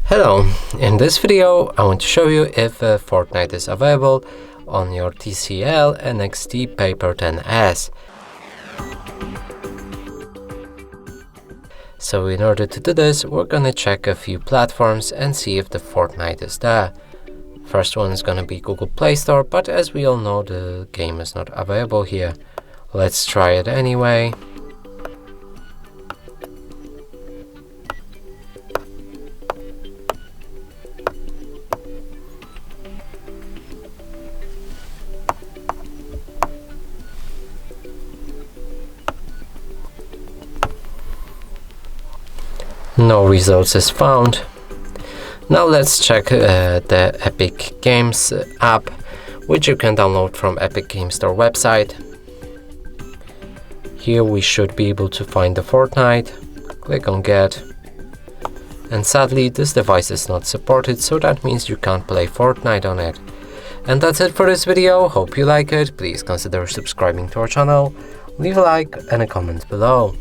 Hello, in this video I want to show you if Fortnite is available on your TCL NxtPaper 10s. So in order to do this, we're gonna check a few platforms and see if the Fortnite is there. First one is gonna be Google Play Store, but as we all know, the game is not available here. Let's try it anyway. No results is found. Now let's check the Epic Games app, which you can download from Epic Games Store website. Here we should be able to find the Fortnite. Click on Get. And sadly this device is not supported, so that means you can't play Fortnite on it. And that's it for this video. Hope you like it. Please consider subscribing to our channel. Leave a like and a comment below.